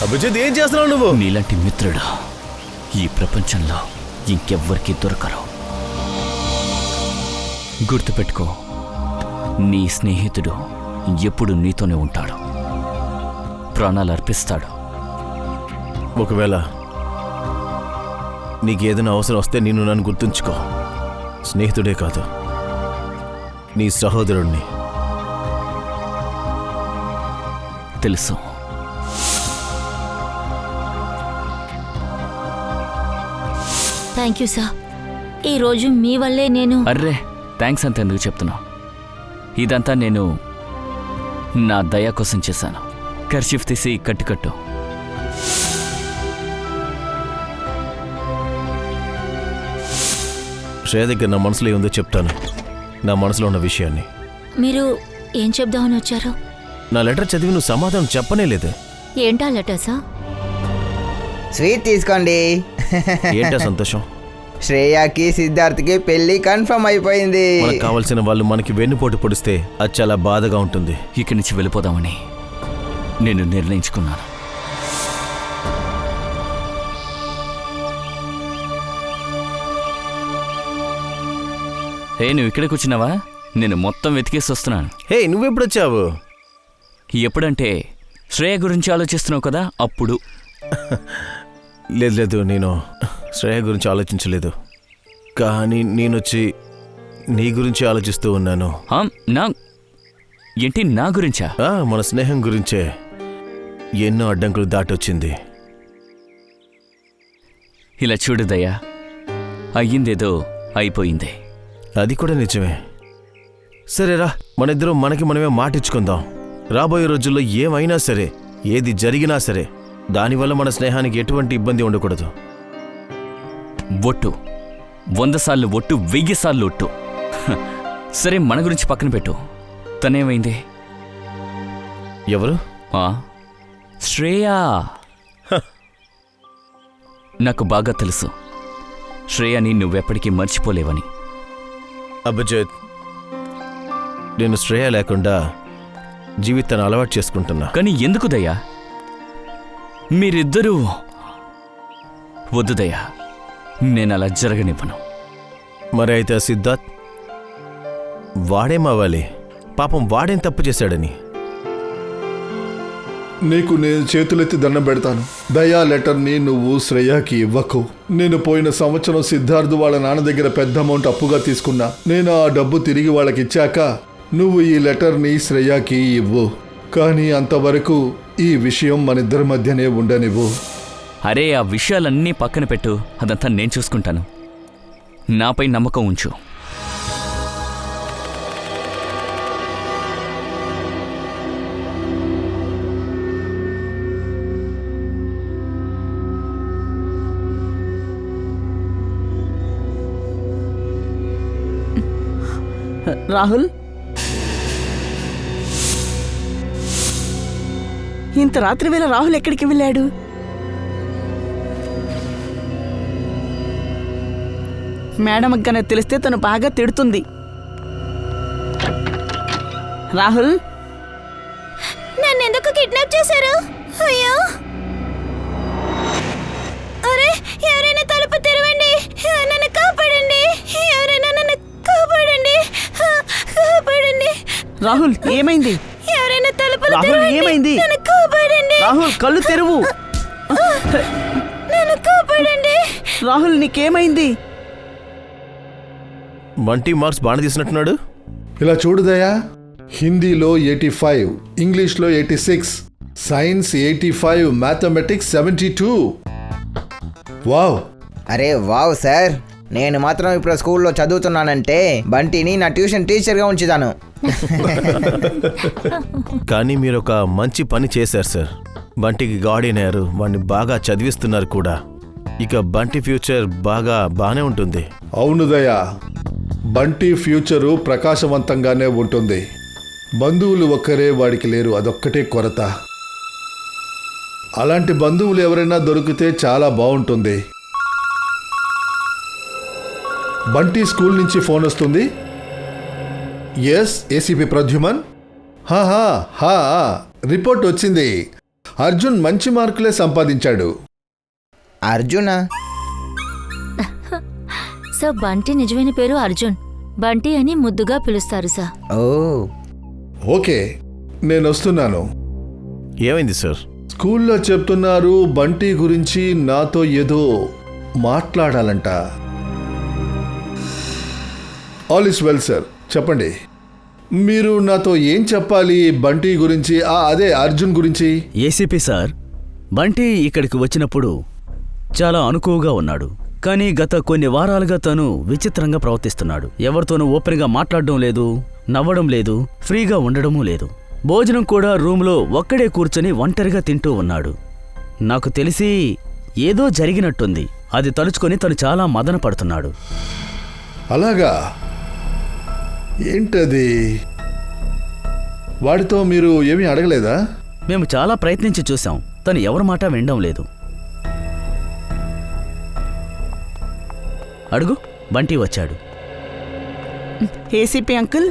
అభిజిత్, ఏం చేస్తున్నావు నువ్వు? నీలాంటి మిత్రుడు ఈ ప్రపంచంలో ఇంకెవ్వరికీ దొరకరు. గుర్తుపెట్టుకో, నీ స్నేహితుడు ఎప్పుడు నీతోనే ఉంటాడు, ప్రాణాలు అర్పిస్తాడు. ఒకవేళ నీకేదైనా అవసరం వస్తే నిన్ను నన్ను గుర్తుంచుకో. స్నేహితుడే కాదు, నీ సహోదరుణ్ణి. తెలుసు. Thank you sir. ఈరోజు మీ వల్లే నేను... అర్రే, థ్యాంక్స్ అంత ఎందుకు చెప్తున్నావు? ఇదంతా నేను నా దయ కోసం చేశాను. కర్చీఫ్ తీసి కట్టు. శ్రేయ దగ్గర నా మనసులో ఏముందో చెప్తాను, నా మనసులో ఉన్న విషయాన్ని. మీరు ఏం చెప్దామని వచ్చారు? నా లెటర్ చదివి నువ్వు సమాధానం చెప్పనే లేదు. ఏంటా లెటర్ సార్? స్వీట్ తీసుకోండి. ఏంటా సంతోషం? శ్రేయాకి సిద్ధార్థ్కి పెళ్లి కన్ఫర్మ్ అయిపోయింది. మనకు కావాల్సిన వాళ్ళు మనకి వెన్నుపోటు పొడిస్తే అది చాలా బాధగా ఉంటుంది. ఇక్కడి నుంచి వెళ్ళిపోదామని నేను నిర్ణయించుకున్నాను. నువ్వు ఇక్కడ కూర్చున్నావా? నేను మొత్తం వెతికేసి వస్తున్నాను. హే, నువ్వెప్పుడు వచ్చావు? ఎప్పుడంటే శ్రేయ గురించి ఆలోచిస్తున్నావు కదా, అప్పుడు. లేదు, నేను శ్రేయ గురించి ఆలోచించలేదు, కానీ నేనొచ్చి నీ గురించి ఆలోచిస్తూ ఉన్నాను. ఏంటి, నా గురించా? మన స్నేహం గురించే. ఎన్నో అడ్డంకులు దాటొచ్చింది. ఇలా చూడు దయ్యా, అయ్యిందేదో అయిపోయింది. అది కూడా నిజమే. సరేరా, మనిద్దరం మనకి మనమే మాటిచ్చుకుందాం. రాబోయే రోజుల్లో ఏమైనా సరే, ఏది జరిగినా సరే, దానివల్ల మన స్నేహానికి ఎటువంటి ఇబ్బంది ఉండకూడదు. ఒట్టు, 100 సార్లు ఒట్టు, 1000 సార్లు ఒట్టు. సరే, మన గురించి పక్కన పెట్టు. తనేమైంది? ఎవరు? శ్రేయా. నాకు బాగా తెలుసు శ్రేయాని నువ్వెప్పటికీ మర్చిపోలేవని. అభిజిత్, నేను శ్రేయ లేకుండా జీవితాన్ని అలవాటు చేసుకుంటున్నా. కానీ ఎందుకు దయ్యా? మీరిద్దరూ వద్దు దయ్యా, నేను అలా జరగనివ్వను. మరి అయితే సిద్ధార్థ్ వాడేమవ్వాలి? పాపం వాడేం తప్పు చేశాడని? నీకు నేను చేతులెత్తి దండం పెడతాను. దయా లెటర్ని నువ్వు శ్రేయాకి ఇవ్వకు. నేను పోయిన సంవత్సరం సిద్ధార్థ్ వాళ్ళ నాన్న దగ్గర పెద్ద అమౌంట్ అప్పుగా తీసుకున్నా. నేను ఆ డబ్బు తిరిగి వాళ్ళకి ఇచ్చాక నువ్వు ఈ లెటర్ని శ్రేయాకి ఇవ్వు. కానీ అంతవరకు ఈ విషయం మనిద్దరి మధ్యనే ఉండనివ్వు. అరే, ఆ విషయాలన్నీ పక్కన పెట్టు, అదంతా నేను చూసుకుంటాను. నాపై నమ్మకం ఉంచు. రాహుల్, ఇంత రాత్రి వేళ రాహుల్ ఎక్కడికి వెళ్ళాడు? మేడం అగ్గనే తెలిస్తే తను బాగా తిడుతుంది. రాహుల్, నన్ను ఎందుకు కిడ్నాప్ చేశారు? అయ్యో, అరే, ఎవరైనా తలుపు తెరవండి, నన్ను కాపాడండి, ఎవరైనా నన్ను కాపాడండి, కాపాడండి. రాహుల్ ఏమైంది? ఎవరైనా తలుపులు రాహుల్ తెరవండి, ఏమైంది? నన్ను కాపాడండి. రాహుల్ కళ్ళు తెరువు. నన్ను కాపాడండి. రాహుల్ నీకేమైంది? బంటి మార్క్స్ బాగా తీసినట్టున్నాడు. ఇలా చూడు దయా, హిందీలో 85, ఇంగ్లీష్లో 86, సైన్స్ 85, మ్యాథమెటిక్స్ 72. వావ్! అరే వావ్ సార్, నేను మాత్రం ఇప్పుడు స్కూల్లో చదువుతున్నానంటే బంటిని నా ట్యూషన్ టీచర్గా ఉంచుతాను. కానీ మీరు ఒక మంచి పని చేశారు సార్. బంటికి గార్డియన్ అయ్యారు, వాడిని బాగా చదివిస్తున్నారు కూడా. ఇక బంటి ఫ్యూచర్ బాగానే ఉంటుంది. అవును దయా, బంటి ఫ్యూచరు ప్రకాశవంతంగానే ఉంటుంది. బంధువులు ఒక్కరే వాడికి లేరు, అదొక్కటే కొరత. అలాంటి బంధువులు ఎవరైనా దొరికితే చాలా బాగుంటుంది. బంటి స్కూల్ నుంచి ఫోన్ వస్తుంది. Yes, ACP Pradyuman. హా రిపోర్ట్ వచ్చింది. అర్జున్ మంచి మార్కులే సంపాదించాడు. అర్జునా? సార్ బంటి నిజమైన పేరు అర్జున్. బంటి అని ముద్దుగా పిలుస్తారు సార్. ఓ, ఓకే, నేను వస్తున్నాను. ఏమైంది సార్? స్కూల్లో చెప్తున్నారు బంటి గురించి నాతో ఏదో మాట్లాడాలంట. ఆల్ ఇస్ వెల్ సార్, చెప్పండి. మీరు నాతో ఏం చెప్పాలి బంటి గురించి? అదే అర్జున్ గురించి. ఏసీపీ సార్, బంటి ఇక్కడికి వచ్చినప్పుడు చాలా అనుకువగా ఉన్నాడు. కానీ గత కొన్ని వారాలుగా తను విచిత్రంగా ప్రవర్తిస్తున్నాడు. ఎవరితోనూ ఓపెన్గా మాట్లాడడం లేదు, నవ్వడం లేదు, ఫ్రీగా ఉండడమూ లేదు. భోజనం కూడా రూమ్లో ఒక్కడే కూర్చొని ఒంటరిగా తింటూ ఉన్నాడు. నాకు తెలిసి ఏదో జరిగినట్టుంది. అది తలుచుకొని తను చాలా మదన పడుతున్నాడు. అలాగా? ఏంటది? వాడితో మీరు ఏమీ అడగలేదా? మేము చాలా ప్రయత్నించి చూసాం, తను ఎవరి మాట వినడం లేదు. అడుగు, బంటి వచ్చాడు. ఏసీపీ అంకుల్,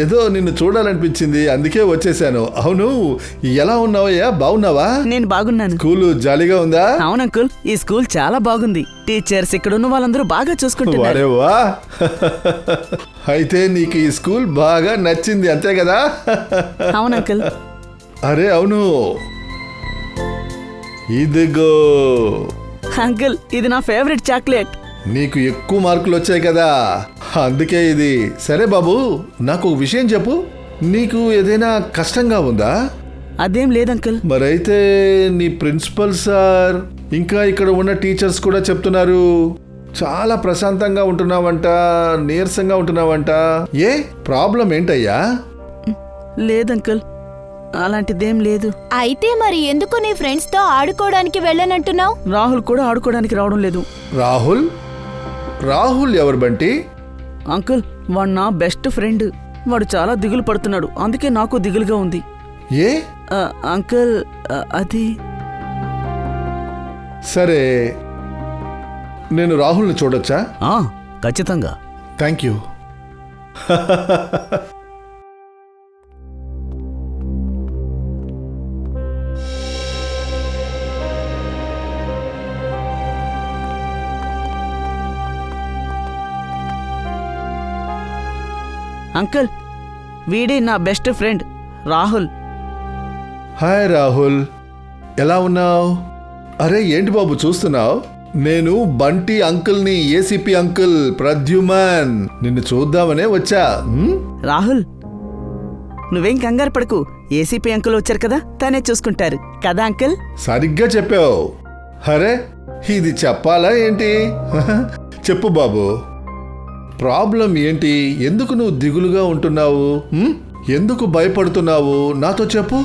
ఏదో నిన్ను చూడాలనిపించింది, అందుకే వచ్చేసాను. అవును, ఎలా ఉన్నావయ్యా? బాగున్నావా? నేను బాగున్నాను. స్కూలు జాలీగా ఉందా? అవును అంకుల్, ఈ స్కూల్ చాలా బాగుంది. టీచర్స్ ఇక్కడున్న వాళ్ళందరూ బాగా చూసుకుంటున్నారు. వారేవా, అయితే నీకు ఈ స్కూల్ బాగా నచ్చింది అంతే కదా? అవును అంకుల్. అరే అవును, ఇదిగో అంకుల్, ఇది నా ఫేవరెట్ చాక్లెట్. నీకు ఎక్కువ మార్కులు వచ్చాయి కదా, అందుకే ఇది. సరే బాబు, నాకు ఒక విషయం చెప్పు. నీకు ఏదైనా కష్టంగా ఉందా? అదేం లేదంకుల్. మరైతే నీ ప్రిన్సిపల్ సార్ ఇంకా ఇక్కడ ఉన్న టీచర్స్ కూడా చెప్తున్నారు చాలా ప్రశాంతంగా ఉంటున్నావంట, నీరసంగా ఉంటున్నావంట. ఏ ప్రాబ్లం ఏంటయ్యా? లేదంకుల్, అలాంటిదేం లేదు. అయితే మరి ఎందుకు నీ ఫ్రెండ్స్ తో ఆడుకోవడానికి వెళ్ళనంటున్నావు? రాహుల్ కూడా ఆడుకోవడానికి రావడం లేదు. రాహుల్? రాహుల్ ఎవరు బంటి? అంకుల్, వాడు నా బెస్ట్ ఫ్రెండ్. వాడు చాలా దిగులు పడుతున్నాడు, అందుకే నాకు దిగులుగా ఉంది. ఏ? అంకుల్, అది సరే, నేను రాహుల్ని చూడొచ్చా? ఖచ్చితంగా. Thank you. అంకుల్, వీడే నా best friend Rahul. Hi Rahul, ఎలా ఉన్నావు? అరే ఏంటి బాబు చూస్తున్నావు? నేను బంటి అంకుల్ని, ఏసీపీ అంకుల్ ప్రద్యుమన్. నిన్ను చూద్దామనే వచ్చా. రాహుల్, నువ్వేం కంగారు పడకు. ఏసీపీ అంకుల్ వచ్చారు కదా, తనే చూసుకుంటారు కదా అంకుల్. సరిగ్గా చెప్పావు. అరే ఇది చెప్పాలా ఏంటి? చెప్పు బాబు, ప్రాబ్లం ఏంటి? ఎందుకు నువ్వు దిగులుగా ఉంటున్నావు? ఎందుకు భయపడుతున్నావు? నాతో చెప్పు.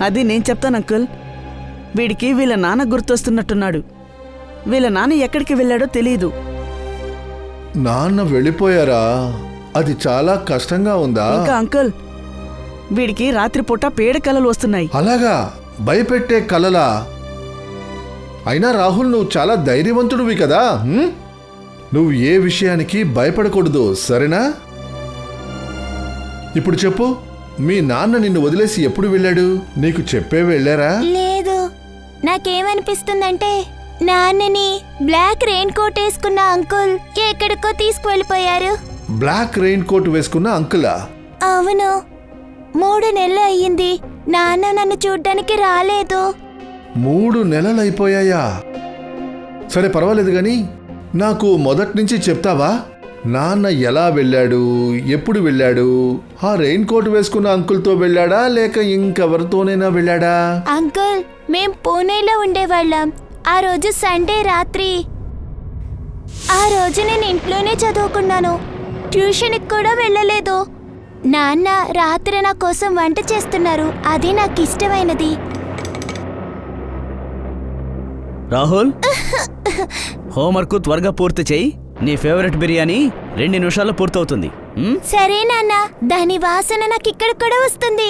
అది నేను చెప్తాను అంకుల్. వీడికి వీళ్ళ నాన్న గుర్తొస్తున్నట్టున్నాడు. వీళ్ళ నాన్న ఎక్కడికి వెళ్ళాడో తెలియదు. నాన్న వెళ్ళిపోయారా? అది చాలా కష్టంగా ఉందా? ఇంకా అంకుల్, వీడికి రాత్రిపూట పేడ కలలు వస్తున్నాయి. అలాగా? భయపెట్టే కలలా? అయినా రాహుల్, నువ్వు చాలా ధైర్యవంతుడివి కదా. నువ్వు ఏ విషయానికి భయపడకూడదు, సరేనా? ఇప్పుడు చెప్పు, మీ నాన్న నిన్ను వదిలేసి ఎప్పుడు వెళ్ళాడు? నీకు చెప్పే వెళ్ళారా? లేదు, నాకేమనిపిస్తుందంటే నాన్నని బ్లాక్ రెయిన్ కోట్ వేసుకున్న అంకుల్ ఎక్కడికో తీసుకువెళ్ళిపోయారు. బ్లాక్ రెయిన్ కోట్ వేసుకున్న అంకులా? అవును, 3 నెలలు అయ్యింది. నాన్న నన్ను చూడ్డానికి రాలేదు. 3 నెలలు అయిపోయాయా? సరే పర్వాలేదు గాని నాకు మొదటి నుంచి చెప్తావా? నాన్న ఎలా వెళ్ళాడు, ఎప్పుడు వెళ్ళాడు? ఆ రెయిన్ కోట్ వేసుకున్న అంకుల్తో వెళ్ళాడా లేక ఇంకెవరితోనైనా వెళ్ళాడా? అంకుల్, మేం పూణేలో ఉండేవాళ్ళం. ఆ రోజు సండే రాత్రి. ఆ రోజు నేను ఇంట్లోనే చదువుకున్నాను, ట్యూషన్కి కూడా వెళ్ళలేదు. నాన్న రాత్రి నా కోసం వంట చేస్తున్నారు, అది నాకు ఇష్టమైనది. రాహుల్, హోంవర్క్ త్వరగా పూర్తి చేయి. నీ ఫేవరెట్ బిర్యానీ 2 నిమిషాల్లో పూర్తవుతుంది. సరే నాన్న, దాని వాసన నాకు ఇక్కడ కూడా వస్తుంది.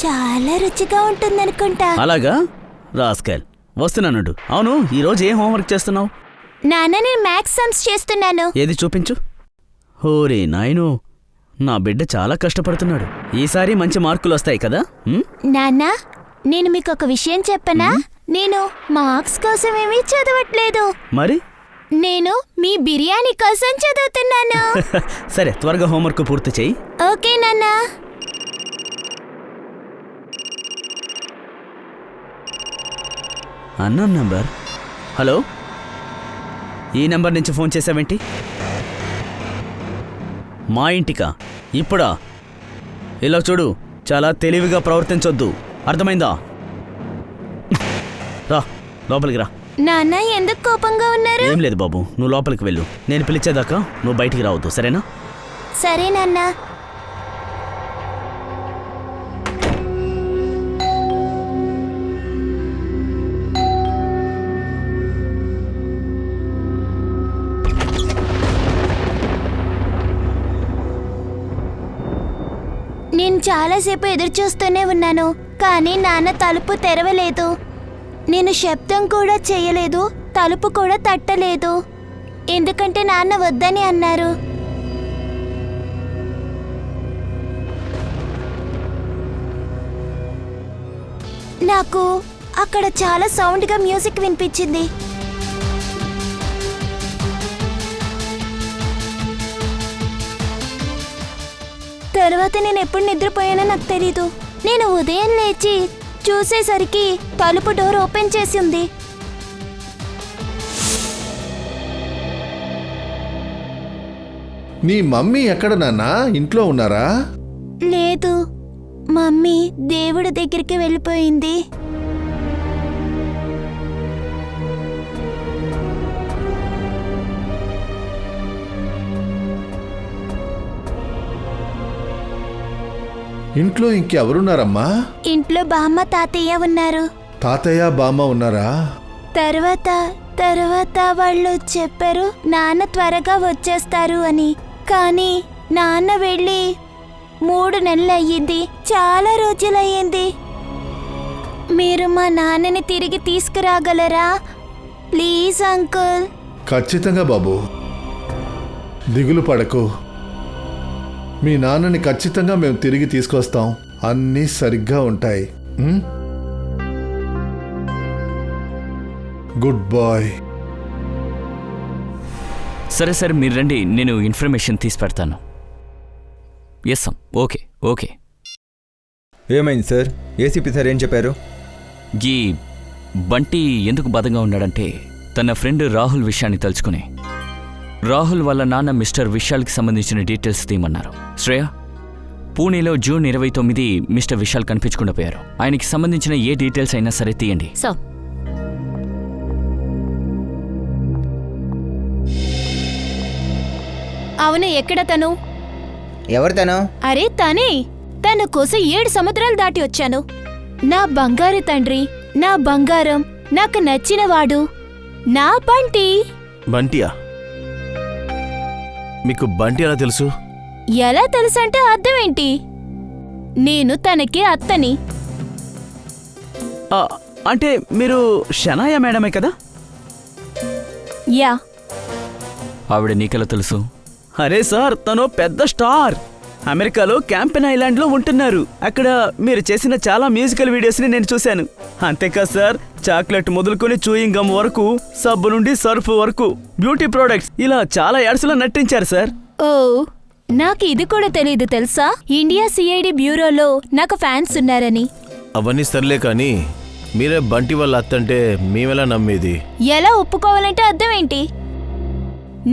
చాలా రుచిగా ఉంటుందనుకుంటా. అలాగా? రాస్కెల్, వస్తున్నానుడు. అవును, ఈరోజు ఏం హోంవర్క్ చేస్తున్నావు? నాన్న, నేను మ్యాథ్స్ సమ్స్ చేస్తున్నాను. ఏది చూపించు. ఓరే నాయను, నా బిడ్డ చాలా కష్టపడుతున్నాడు. ఈసారి మంచి మార్కులు వస్తాయి కదా? నాన్న, నేను మీకు ఒక విషయం చెప్పనా? నేను మార్క్స్ కోసం ఏమీ చదవట్లేదు. మరి నేను మీ బిర్యానీ కోసం చదువుతున్నాను. సరే, త్వరగా హోంవర్క్ పూర్తి చెయ్యి. ఓకే నాన్న. Unknown number. హలో, ఈ నంబర్ నుంచి ఫోన్ చేసావేంటి? మా ఇంటికా? ఇప్పుడా? ఇలా చూడు, చాలా తెలివిగా ప్రవర్తించొద్దు, అర్థమైందా? రా, లోపలికి రా. నాన్న, ఎందుకు కోపంగా ఉన్నారు? ఏం లేదు బాబు, నువ్వు లోపలికి వెళ్ళు. నేను పిలిచేదాకా నువ్వు బయటికి రావద్దు, సరేనా? సరే నాన్న. నేను చాలాసేపు ఎదురు చూస్తూనే ఉన్నాను, కానీ నాన్న తలుపు తెరవలేదు. నేను శబ్దం కూడా చేయలేదు, తలుపు కూడా తట్టలేదు. ఎందుకంటే నాన్న వద్దని అన్నారు. నాకు అక్కడ చాలా సౌండ్గా మ్యూజిక్ వినిపించింది. తర్వాత నేను ఎప్పుడు నిద్రపోయానో నాకు తెలీదు. నేను ఉదయం లేచి చూసేసరికి తలుపు డోర్ ఓపెన్ చేసి ఉంది. నీ మమ్మీ ఎక్కడ నాన్నా? ఇంట్లో ఉన్నారా? లేదు, మమ్మీ దేవుడి దగ్గరికి వెళ్ళిపోయింది. ఇంట్లో ఇంకెవరున్నారమ్మా? ఇంట్లో బామ్మ తాతయ్య ఉన్నారు. తాతయ్య బామ్మ ఉన్నారా? తర్వాత వాళ్ళు చెప్పారు నాన్న త్వరగా వచ్చేస్తారు అని. కానీ నాన్న వెళ్ళి 3 నెలలు అయ్యింది, చాలా రోజులయ్యింది. మీరు మా నాన్నని తిరిగి తీసుకురాగలరా ప్లీజ్ అంకుల్? ఖచ్చితంగా బాబు, దిగులు పడకు. మీ నాన్నని ఖచ్చితంగా మేము తిరిగి తీసుకొస్తాం. అన్నీ సరిగ్గా ఉంటాయి. Good boy. సరే సరే, మీరు రండి, నేను ఇన్ఫర్మేషన్ తీసి పెడతాను. Yes sir, okay okay. ఏమైంది సార్? ఏసీపీ సార్ ఏం చెప్పారు? ఈ బంటి ఎందుకు బాధగా ఉన్నాడంటే తన ఫ్రెండ్ రాహుల్ విషయాన్ని తలుచుకుని రాహుల్ వాళ్ళ నాన్న మిస్టర్ విశాల్కి సంబంధించిన డీటెయిల్స్ తీయమన్నారు. శ్రేయ, పూణేలో జూన్ 29 మిస్టర్ విశాల్ కనిపించకుండా పోయారు. ఆయనకి సంబంధించిన ఏ డీటెయిల్స్ అయినా సరే తీయండి. సార్, అవును, ఎక్కడ తను? ఎవరు తను? అరే తనే. తన కోసం 7 సముద్రాలు దాటి వచ్చాను. నా బంగారు తండ్రి, నా బంగారం, నాకు నచ్చినవాడు, నా బంటి. బంటియా? మీకు బంటి ఎలా తెలుసు? ఎలా తెలుసంటే అర్థం ఏంటి? నేను తనకి అత్తని. అంటే మీరు షనాయా మేడమే కదా? యా. ఆవిడ నీకెలా తెలుసు? అరే సార్, తను పెద్ద స్టార్. అమెరికాలో క్యాంపెన్ ఐలాండ్లో ఉంటున్నారు. అక్కడ మీరు చేసిన చాలా మ్యూజికల్ వీడియోస్ని నేను చూశాను. అంతేకాదు సార్, చాక్లెట్ మొదలుకొని చూయింగ్ గమ్ వరకు, సబ్బు నుండి సర్ఫ్ వరకు, బ్యూటీ ప్రోడక్ట్స్, ఇలా చాలా యాడ్స్లో నటించారు సార్. ఓ, నాకు ఇది కూడా తెలీదు తెలుసా? ఇండియా సిఐడి బ్యూరోలో నాకు ఫ్యాన్స్ ఉన్నారని. అవన్నీ సర్లే కానీ మీరే బంటి వాళ్ళ అత్తంటే మేమెలా నమ్మేది? ఎలా ఒప్పుకోవాలంటే అర్థం ఏంటి?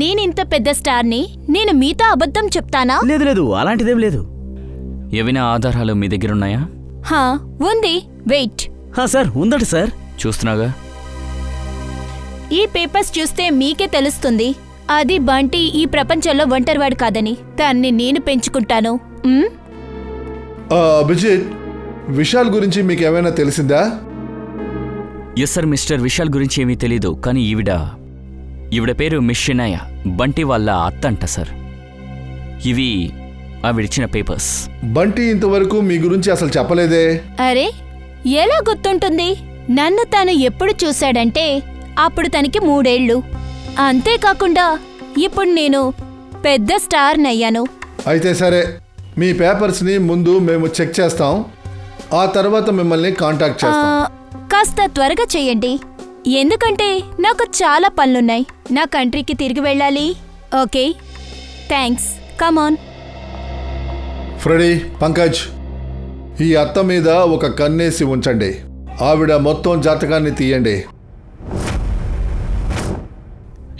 నేనింత పెద్ద స్టార్ని నేను మీతో అబద్ధం చెప్తానా? లేదు లేదు, అలాంటిదేం లేదు. ఏవైనా ఆధారాలు మీ దగ్గరున్నాయా? హా, ఉంది. వెయిట్. సార్, ఉందట సార్. చూస్తున్నాగా. ఈ పేపర్స్ చూస్తే మీకే తెలుస్తుంది అది బంటి ఈ ప్రపంచంలో ఒంటరివాడు కాదని. దాన్ని నేను పెంచుకుంటాను. అభిజిత్, విశాల్ గురించి మీకు ఏమైనా తెలిసిందా? ఎస్ సార్, మిస్టర్ విశాల్ గురించి ఏమీ తెలీదు. కానీ ఈవిడ పేరు మిస్ షినాయ, బంటి వాళ్ళ అత్త అంట సార్. ఇవి ఆవిడిచ్చిన పేపర్స్. బంటి ఇంతవరకు మీ గురించి అసలు చెప్పలేదే? అరే, ఎలా గుర్తుంటుంది? నన్ను తను ఎప్పుడు చూశాడంటే అప్పుడు తనకి 3 ఏళ్ళు. అంతేకాకుండా ఇప్పుడు నేను పెద్ద స్టార్నయ్యాను. అయితే సరే, మీ పేపర్స్ని ముందు మేము చెక్ చేస్తాం, ఆ తర్వాత మిమ్మల్ని కాంటాక్ట్ చేస్తాం. కాస్త త్వరగా చెయ్యండి, ఎందుకంటే నాకు చాలా పనులున్నాయి. నా కంట్రీకి తిరిగి వెళ్ళాలి. Okay, thanks. Come on. Freddy, Pankaj, ఈ అత్త మీద ఒక కన్నేసి ఉంచండి. ఆవిడ మొత్తం జాతకాన్ని తీయండి.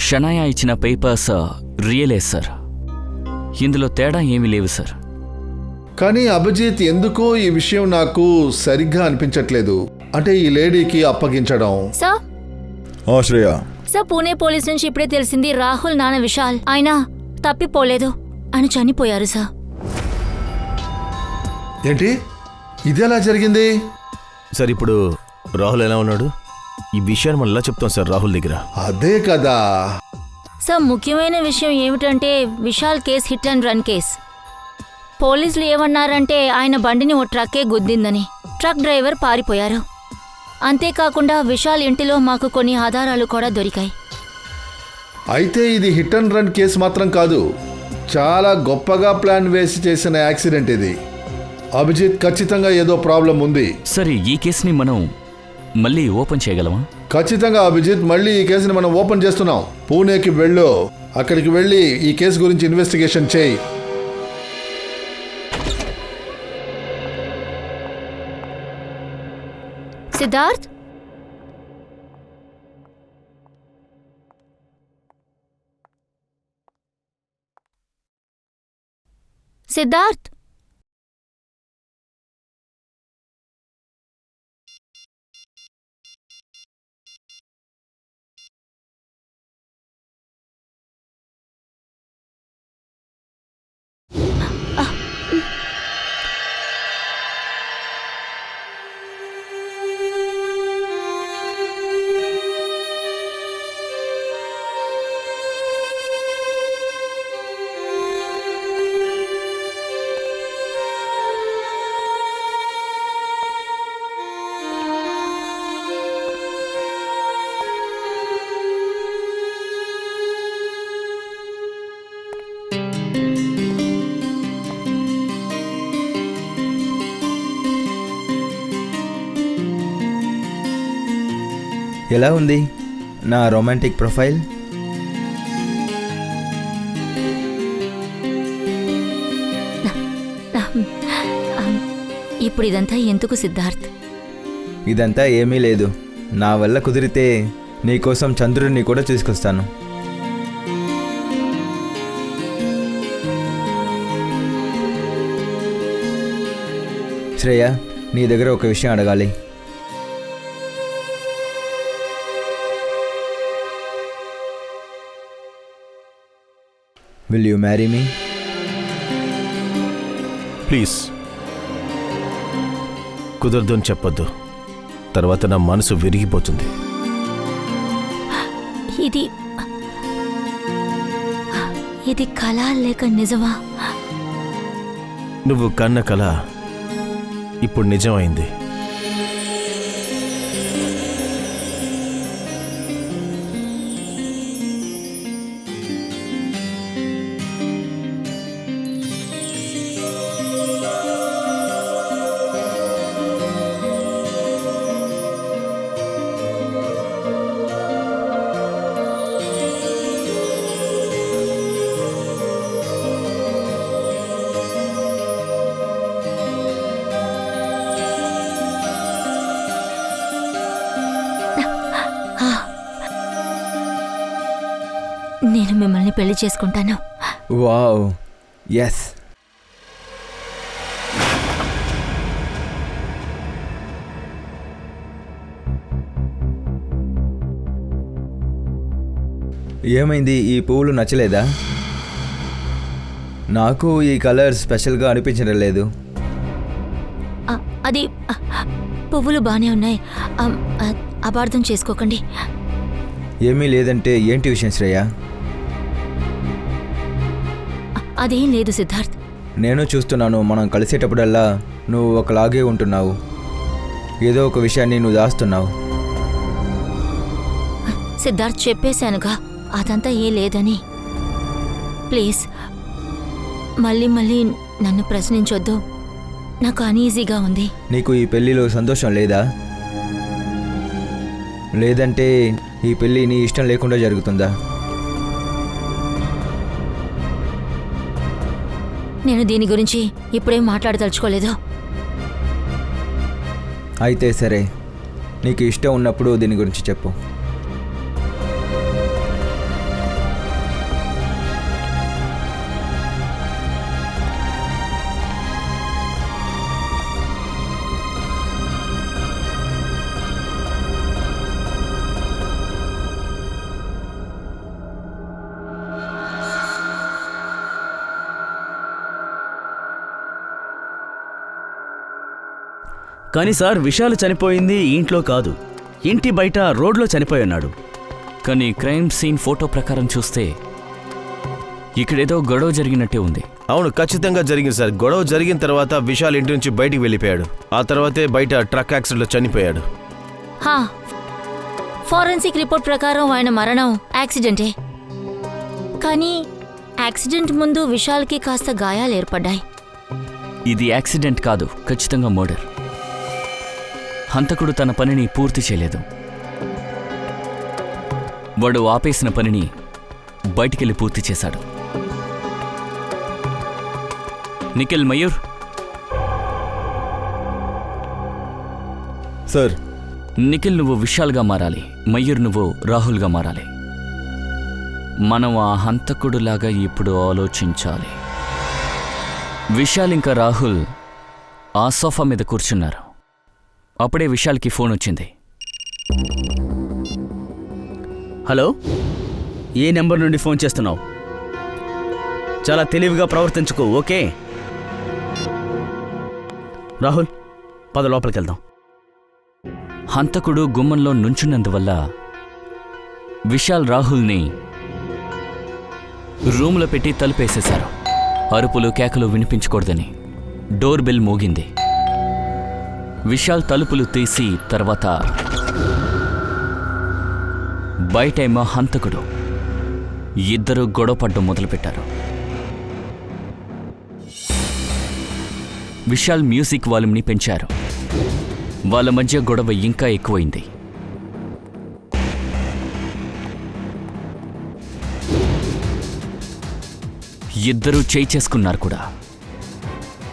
షనాయా ఇచ్చిన పేపర్స్ రియలే సార్. ఇందులో తేడా ఏమీ లేవు సార్. కానీ అభిజిత్, ఎందుకో ఈ విషయం నాకు సరిగ్గా అనిపించట్లేదు. అంటే ఈ లేడీకి అప్పగించడం. Sir Shreya, sir Pune police నుంచి ఇప్పుడే తెలిసింది రాహుల్ నాన్న విశాల్ ఆయన తప్పిపోలేదు, ఆయన చనిపోయారు సార్. ఏంటి, ఇది ఎలా జరిగింది? సార్ ఇప్పుడు రాహుల్ ఎలా ఉన్నాడు? ఈ విషయాన్ని మనం ఎలా చెప్తాం సార్ రాహుల్ దగ్గర? అదే కదా. సార్ ముఖ్యమైన విషయం ఏమిటంటే Vishal case hit and run case. పోలీసులు ఏమన్నారంటే ఆయన బండిని ఓ ట్రక్కే గుద్దిందని. ట్రక్ డ్రైవర్ పారిపోయారు. అంతేకాకుండా విశాల్ ఇంటిలో మాకు కొన్ని ఆధారాలు కూడా దొరికాయి. అయితే ఇది హిట్ అండ్ రన్ కేసు మాత్రం కాదు, చాలా గొప్పగా ప్లాన్ వేసి చేసిన యాక్సిడెంట్ ఇది. అభిజిత్, ఖచ్చితంగా ఏదో ప్రాబ్లం ఉంది. సరే, ఈ కేసుని మనం మళ్ళీ ఓపెన్ చేయగలమా? ఖచ్చితంగా అభిజిత్, మళ్ళీ ఈ కేసుని మనం ఓపెన్ చేస్తున్నాం. పూణేకి వెళ్ళు, అక్కడికి వెళ్ళి ఈ కేసు గురించి ఇన్వెస్టిగేషన్ చేయి. సిద్ధార్థ్, సిద్ధార్థ్, ఎలా ఉంది నా రొమాంటిక్ ప్రొఫైల్? ఇప్పుడు ఇదంతా ఎందుకు సిద్ధార్థ్? ఇదంతా ఏమీ లేదు. నా వల్ల కుదిరితే నీకోసం చంద్రుడిని కూడా తీసుకొస్తాను. శ్రేయ, నీ దగ్గర ఒక విషయం అడగాలి. Will you marry me? Please కుదరదు అని చెప్పొద్దు, తర్వాత నా మనసు విరిగిపోతుంది. ఇది కళ లేక నిజమా? నువ్వు కన్న కళ ఇప్పుడు నిజమైంది. నేను మిమ్మల్ని పెళ్లి చేసుకుంటాను. Wow, yes. ఏమైంది, ఈ పువ్వులు నచ్చలేదా? నాకు ఈ కలర్ స్పెషల్గా అనిపించడం లేదు. అది పువ్వులు బాగానే ఉన్నాయి, అపార్థం చేసుకోకండి. ఏమీ లేదంటే ఏంటి విషయం శ్రేయ? అదేం లేదు సిద్ధార్థ్. నేను చూస్తున్నాను, మనం కలిసేటప్పుడల్లా నువ్వు ఒకలాగే ఉంటున్నావు. ఏదో ఒక విషయాన్ని నువ్వు దాస్తున్నావు. సిద్ధార్థ్, చెప్పేశానుగా అదంతా ఏ లేదని. ప్లీజ్ మళ్ళీ మళ్ళీ నన్ను ప్రశ్నించొద్దు. నాకు అనీజీగా ఉంది. నీకు ఈ పెళ్ళిలో సంతోషం లేదా? లేదంటే ఈ పెళ్ళి నీ ఇష్టం లేకుండా జరుగుతుందా? నేను దీని గురించి ఇప్పుడేం మాట్లాడదలుచుకోలేదు. అయితే సరే, నీకు ఇష్టం ఉన్నప్పుడు దీని గురించి చెప్పు. కానీ సార్, విశాల్ చనిపోయింది ఇంట్లో కాదు, ఇంటి బయట రోడ్లో చనిపోయి ఉన్నాడు. కానీ క్రైమ్ సీన్ ఫోటో ప్రకారం చూస్తే ఇక్కడేదో గొడవ జరిగినట్టే ఉంది. అవును, ఖచ్చితంగా జరిగింది సార్. గొడవ జరిగిన తర్వాత విశాల్ ఇంటి నుంచి బయటికి వెళ్ళిపోయాడు. ఆ తర్వాతే బయట ట్రక్ యాక్సిడెంట్లో చనిపోయాడు. హా, ఫోరెన్సిక్ రిపోర్ట్ ప్రకారం ఆయన మరణం యాక్సిడెంటే. కానీ యాక్సిడెంట్ ముందు విశాల్కి కాస్త గాయాలు ఏర్పడ్డాయి. ఇది యాక్సిడెంట్ కాదు, ఖచ్చితంగా మర్డర్. హంతకుడు తన పనిని పూర్తి చేయలేదు. వాడు ఆపేసిన పనిని బయటికెళ్ళి పూర్తి చేశాడు. నిఖిల్, మయూర్, సార్. నిఖిల్ నువ్వు విశాల్గా మారాలి, మయూర్ నువ్వు రాహుల్గా మారాలి. మనం ఆ హంతకుడులాగా ఇప్పుడు ఆలోచించాలి. విశాల్ ఇంకా రాహుల్ ఆ సోఫా మీద కూర్చున్నారు. అప్పుడే విశాల్కి ఫోన్ వచ్చింది. హలో, ఏ నెంబర్ నుండి ఫోన్ చేస్తున్నావు? చాలా తెలివిగా ప్రవర్తించుకో, ఓకే? రాహుల్, పద లోపలికి వెళ్దాం. హంతకుడు గుమ్మంలో నుంచున్నందువల్ల విశాల్ రాహుల్ని రూమ్లో పెట్టి తలుపేసేశారు. అరుపులు కేకలు వినిపించకూడదని డోర్ బెల్ మోగింది. విశాల్ తలుపులు తీసి తర్వాత బయటేమో హంతకుడు. ఇద్దరు గొడవపడ్డం మొదలుపెట్టారు. విశాల్ మ్యూజిక్ వాల్యూమ్ని పెంచారు. వాళ్ళ మధ్య గొడవ ఇంకా ఎక్కువైంది. ఇద్దరూ చేయి చేసుకున్నారు కూడా.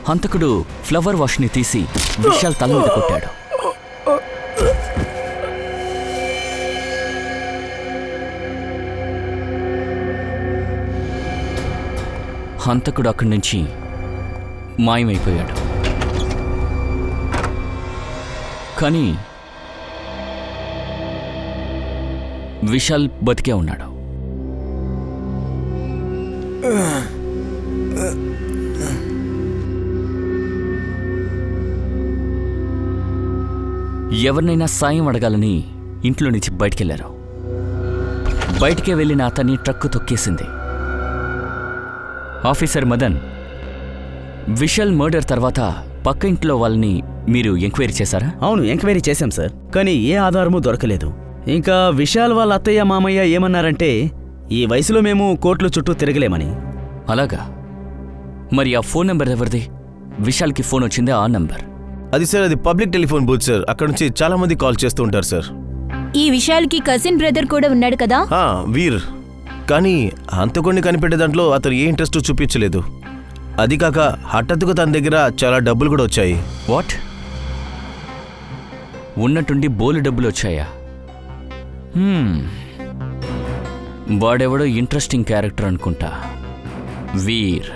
హంతకుడు ఫ్లవర్ వాష్ని తీసి విశాల్ తల మీద కొట్టాడు. హంతకుడు అక్కడి నుంచి మాయమైపోయాడు. కానీ విశాల్ బతికే ఉన్నాడు. ఎవరినైనా సాయం అడగాలని ఇంట్లో నుంచి బయటికెళ్లారు. బయటికే వెళ్ళిన అతన్ని ట్రక్కు తొక్కేసింది. ఆఫీసర్ మదన్, విశాల్ మర్డర్ తర్వాత పక్క ఇంట్లో వాళ్ళని మీరు ఎంక్వైరీ చేశారా? అవును, ఎంక్వైరీ చేశాం సార్. కానీ ఏ ఆధారమూ దొరకలేదు. ఇంకా విశాల్ వాళ్ళ అత్తయ్య మామయ్య ఏమన్నారంటే, ఈ వయసులో మేము కోర్టుల చుట్టూ తిరగలేమని. అలాగా? మరి ఆ ఫోన్ నెంబర్ ఎవరిది? విశాల్కి ఫోన్ వచ్చిందే ఆ నంబర్. అది సార్, అది పబ్లిక్ టెలిఫోన్ బూత్ సార్. అక్కడ నుంచి చాలా మంది కాల్ చేస్తూ ఉంటారు సార్. ఈ విశాల్కి కజిన్ బ్రదర్ కూడా ఉన్నాడు కదా? వీర్. కానీ హంతకుడిని కనిపెట్టే దాంట్లో అతను ఏ ఇంట్రెస్ట్ చూపించలేదు. అది కాక హఠాత్తుగా తన దగ్గర చాలా డబ్బులు కూడా వచ్చాయి. వాట్? ఉన్నట్టుండి బోలు డబ్బులు వచ్చాయా? వాడెవడో ఇంట్రెస్టింగ్ క్యారెక్టర్ అనుకుంటా. వీర్.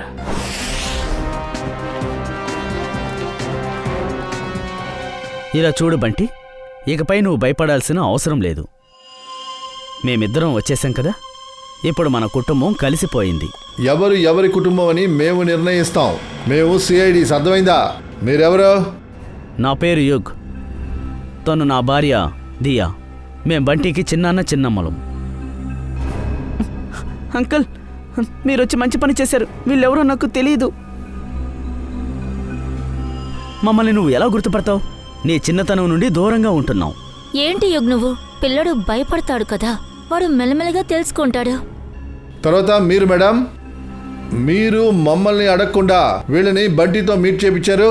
ఇలా చూడు బంటి, ఇకపై నువ్వు భయపడాల్సిన అవసరం లేదు. మేమిద్దరం వచ్చేసాం కదా, ఇప్పుడు మన కుటుంబం కలిసిపోయింది. ఎవరి కుటుంబం అని మేము నిర్ణయిస్తాం. మేము సిఐడీస్, అర్థమైందా? మీరెవరు? నా పేరు యుగ్, తను నా భార్య దియా. మేం బంటికి చిన్నాన్న చిన్నమ్మలం. అంకుల్, మీరొచ్చి మంచి పని చేశారు. వీళ్ళెవరో నాకు తెలియదు. మమ్మల్ని నువ్వు ఎలా గుర్తుపడతావు? నీ చిన్నతనం నుండి దూరంగా ఉంటున్నావు. ఏంటి యుగ్ నువ్వు? పిల్లడు భయపడతాడు కదా, వాడు మెల్లమెల్లగా తెలుసుకుంటాడు. తర్వాత మీరు మేడం, మీరు మమ్మల్ని అడగకుండా వీళ్ళని బంటితో మీట్ చేపించారు?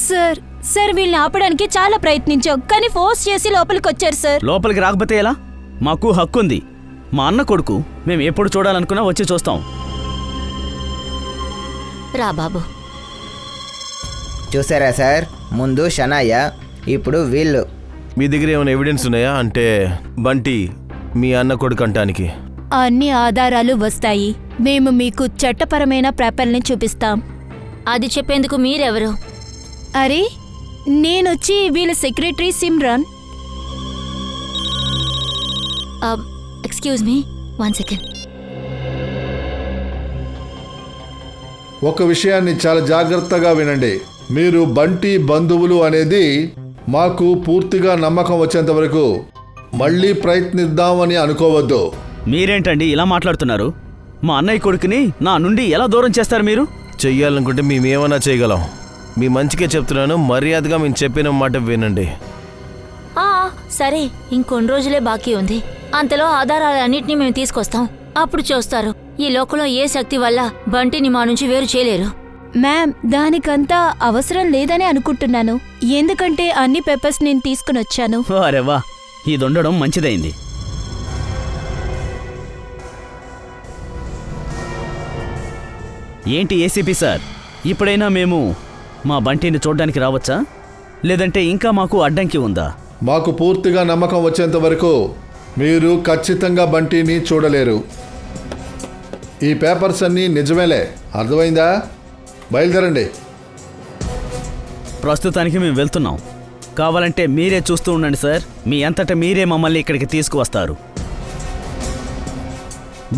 సార్ సార్ వీళ్ళని ఆపడానికి చాలా ప్రయత్నించాం, కానీ ఫోర్స్ చేసి లోపలికి వచ్చారు సార్. లోపలికి రాకపోతే ఎలా? మాకు హక్కు ఉంది. మా అన్న కొడుకు, మేము ఎప్పుడు చూడాలనుకున్నా వచ్చి చూస్తాం. రా బాబు. చూసారా సార్, ముందు షనాయ, ఇప్పుడు వీళ్ళు. మీ దగ్గర ఏమైనా ఎవిడెన్స్ ఉన్నాయా? అంటే బంటి మీ అన్న కొడుకు అంటానికి. అన్ని ఆధారాలు వస్తాయి. మేము మీకు చట్టపరమైన పేపర్ని చూపిస్తాం. అది చెప్పేందుకు మీరెవరు? అరే, నేనొచ్చి వీళ్ళ secretary Simran. Excuse me, 1 second. ఒక విషయాన్ని చాలా జాగ్రత్తగా వినండి. మీరు బంటి బంధువులు అనేది మాకు పూర్తిగా నమ్మకం వచ్చేంత వరకు మళ్ళీ ప్రయత్నిద్దామని అనుకోవద్దు. మీరేంటండి ఇలా మాట్లాడుతున్నారు? మా అన్నయ్య కొడుకుని నా నుండి ఎలా దూరం చేస్తారు మీరు? చెయ్యాలనుకుంటే మేమేమన్నా చేయగలం. మీ మంచికే చెప్తున్నాను, మర్యాదగా మేము చెప్పిన మాట వినండి. సరే, ఇంకొన్ని రోజులే బాకీ ఉంది. అంతలో ఆధారాలన్నింటినీ మేము తీసుకొస్తాం. అప్పుడు చూస్తారు, ఈ లోకంలో ఏ శక్తి వల్ల బంటిని మా నుంచి వేరు చేయలేరు. మ్యామ్, దానికంతా అవసరం లేదని అనుకుంటున్నాను. ఎందుకంటే అన్ని పేపర్స్ నేను తీసుకుని వచ్చాను. అరే వా, ఇది ఉండడం మంచిదైంది. ఏంటి ఏసీపీ సార్, ఇప్పుడైనా మేము మా బంటిని చూడ్డానికి రావచ్చా? లేదంటే ఇంకా మాకు అడ్డంకి ఉందా? మాకు పూర్తిగా నమ్మకం వచ్చేంత వరకు మీరు ఖచ్చితంగా బంటిని చూడలేరు. ఈ పేపర్స్ అన్నీ నిజమేలే, అర్థమైందా? బయలుదేరండి. ప్రస్తుతానికి మేము వెళ్తున్నాం. కావాలంటే మీరే చూస్తూ ఉండండి సార్. మీ అంతటా మీరే మమ్మల్ని ఇక్కడికి తీసుకువస్తారు,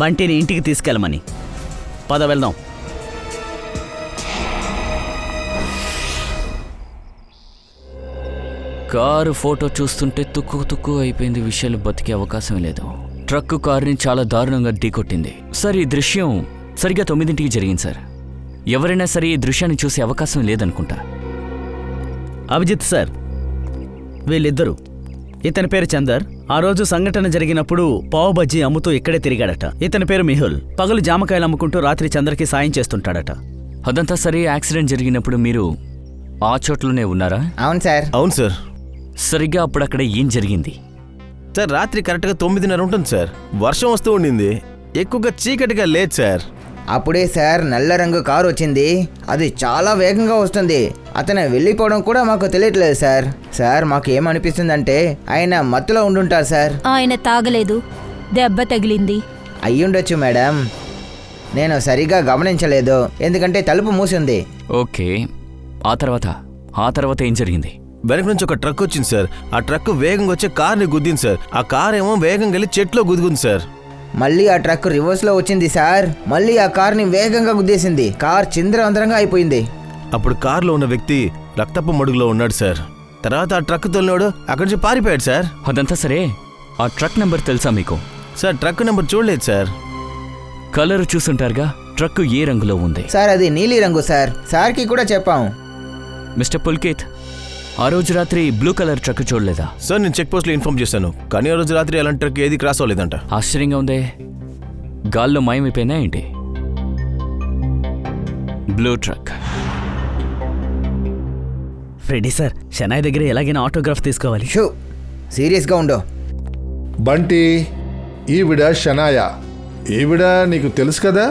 బంటిని ఇంటికి తీసుకెళ్ళమని. పద వెళ్దాం. కారు ఫోటో చూస్తుంటే తుక్కు అయిపోయింది. విషయాలు బతికే అవకాశం లేదు. ట్రక్కు కారుని చాలా దారుణంగా ఢీకొట్టింది. సార్, ఈ దృశ్యం సరిగ్గా 9ంటికి జరిగింది సార్. ఎవరైనా సరే ఈ దృశ్యాన్ని చూసే అవకాశం లేదనుకుంటా. అభిజిత్ సార్, వీళ్ళిద్దరూ, ఇతని పేరు చందర్, ఆ రోజు సంఘటన జరిగినప్పుడు పావు బజ్జీ అమ్ముతూ ఇక్కడే తిరిగాడట. ఇతని పేరు మిహుల్, పగలు జామకాయలు అమ్ముకుంటూ రాత్రి చందర్కి సాయం చేస్తుంటాడట. అదంతా సరే, యాక్సిడెంట్ జరిగినప్పుడు మీరు ఆ చోట్లోనే ఉన్నారా? అవును సార్. అవును సార్. సరిగ్గా అప్పుడు అక్కడ ఏం జరిగింది? సార్, రాత్రి కరెక్ట్గా 9:30 ఉంటుంది సార్. వర్షం వస్తూ ఉండింది, ఎక్కువగా చీకటిగా లేదు సార్. అప్పుడే సార్ నల్ల రంగు కారు వచ్చింది. అది చాలా వేగంగా వస్తుంది. అతను వెళ్ళిపోవడం కూడా మాకు తెలియట్లేదు సార్. సార్, మాకు ఏమనిపిస్తుందంటే ఆయన మత్తులో ఉండుంటారు సార్. ఆయన తాగలేదు, దెబ్బ తగిలింది. అయ్యుండొచ్చు మేడం, నేను సరిగా గమనించలేదు, ఎందుకంటే తలుపు మూసింది. ఓకే, ఆ తర్వాత ఏం జరిగింది? వెనక నుంచి ఒక ట్రక్ వచ్చింది సార్. ఆ ట్రక్ వేగంగా వచ్చి కార్ని గుద్దింది సార్. ఆ కార్ ఏమో వేగంగా వెళ్ళి చెట్లో గుద్దుకుంది సార్. మళ్ళీ ఆ ట్రక్ రివర్స్లో వచ్చింది సార్. మళ్ళీ ఆ కార్ని వేగంగా గుద్దేసింది. కార్ చిందరవందరంగా అయిపోయింది. అప్పుడు కారులో ఉన్న వ్యక్తి రక్తపు మడుగులో ఉన్నాడు సార్. తర్వాత ఆ ట్రక్ తోలినోడు అక్కడి నుంచి పారిపోయాడు సార్. అదంతా సరే, ఆ ట్రక్ నెంబర్ తెలుసా మీకు? సార్, ట్రక్ నెంబర్ చూడలేదు సార్. కలర్ చూసుంటారుగా, ట్రక్ ఏ రంగులో ఉంది? సార్, అది నీలి రంగు సార్. సార్కి కూడా చెప్పాం. మిస్టర్ పుల్కేత్, ఆ రోజు రాత్రి బ్లూ కలర్ ట్రక్ చూడలేదా? సార్, నేను చెక్ పోస్ట్లో ఇన్ఫార్మ్ చేశాను, కానీ ఆ రోజు రాత్రి అలాంటి ట్రక్ ఏది క్రాస్ అవ్వలేదంట. ఆశ్చర్యంగా ఉందే, గాల్లో మాయమైపోయినా ఏంటి? Blue truck. ఫ్రెడీ సార్, షనాయ్ దగ్గర ఎలాగైనా ఆటోగ్రాఫ్ తీసుకోవాలి. షూ, సీరియస్గా ఉండు. బంటి, ఈవిడ షనాయ. ఈవిడ నీకు తెలుసు కదా?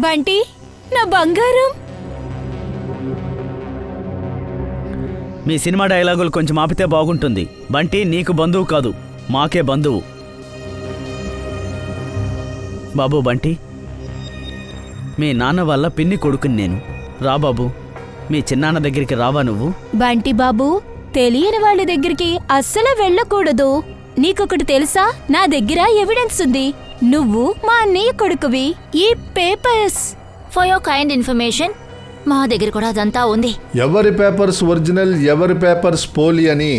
బంటి, నా బంగారం. మీ సినిమా డైలాగులు కొంచెం ఆపితే బాగుంటుంది. బంటి నీకు బంధువు కాదు, మాకే బంధువు. బాబు బంటి, మీ నాన్న వల్ల పిన్ని కొడుకుని నేను. రా బాబు, మీ చిన్నాన్న దగ్గరికి రావా నువ్వు? బంటి బాబు, తెలియని వాళ్ళ దగ్గరికి అస్సలు వెళ్ళకూడదు. నీకొకటి తెలుసా, నా దగ్గర ఎవిడెన్స్ ఉంది. నువ్వు మా అన్నయ్య కొడుకువి. ఈ papers. For your kind information, మా దగ్గర కూడా అదంతా ఉంది. ఎవరి పేపర్స్ ఒరిజినల్, ఎవరి పేపర్స్ పోలి అని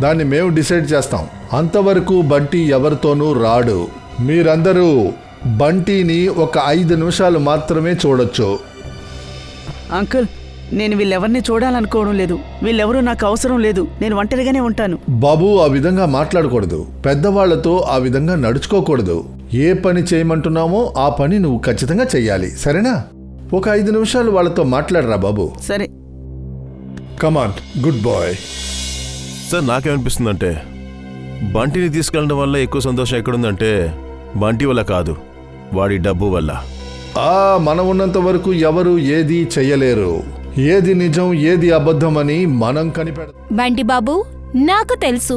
దాన్ని మేము డిసైడ్ చేస్తాం. అంతవరకు బంటి ఎవరితోనూ రాడు. మీరందరూ బంటిని ఒక 5 నిమిషాలు మాత్రమే చూడొచ్చు. అంకుల్, నేను వీళ్ళెవరిని చూడాలనుకోవడం లేదు. వీళ్ళెవరూ నాకు అవసరం లేదు. నేను ఒంటరిగానే ఉంటాను. బాబు, ఆ విధంగా మాట్లాడకూడదు. పెద్దవాళ్లతో ఆ విధంగా నడుచుకోకూడదు. ఏ పని చేయమంటున్నామో ఆ పని నువ్వు ఖచ్చితంగా చెయ్యాలి, సరేనా? ఒక 5 నిమిషాలు వాళ్ళతో మాట్లాడరా బాబు. సరే. కమాన్, గుడ్ బాయ్. సార్ నాకేమనిపిస్తుందంటే బంటిని తీసుకెళ్ళడం వల్ల ఎక్కువ సంతోషం ఎక్కడుందంటే బంటి వల్ల కాదు, వాడి డబ్బు వల్ల. మనం ఉన్నంత వరకు ఎవరు ఏది చెయ్యలేరు. ఏది నిజం ఏది అబద్ధం అని మనం కనిపెడతాం. బంటి బాబు, నాకు తెలుసు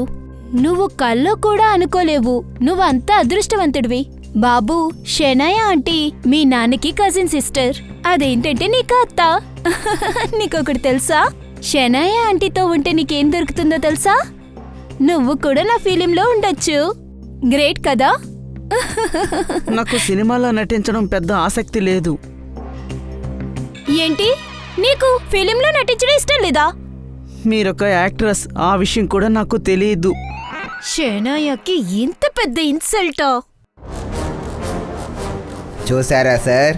నువ్వు కల్లో కూడా అనుకోలేవు నువ్వంత అదృష్టవంతుడివి. బాబు, షెనయ ఆంటీ మీ నాన్నకి కజిన్ సిస్టర్, అదేంటంటే నీకు అత్త. నీకొకటి తెలుసా? షెనయ ఆంటీతో ఉంటే నీకేం దొరుకుతుందో తెలుసా? నువ్వు కూడా నా ఫిలింలో ఉండొచ్చు. గ్రేట్ కదా? నాకు సినిమాలో నటించడం పెద్ద ఆసక్తి లేదు. ఏంటి, నీకు ఫిలింలో నటించడం ఇష్టం లేదా? మీరొక యాక్ట్రెస్, ఆ విషయం కూడా నాకు తెలియదు. షెనయకి ఇంత పెద్ద ఇన్సల్టా? చూసారా సార్,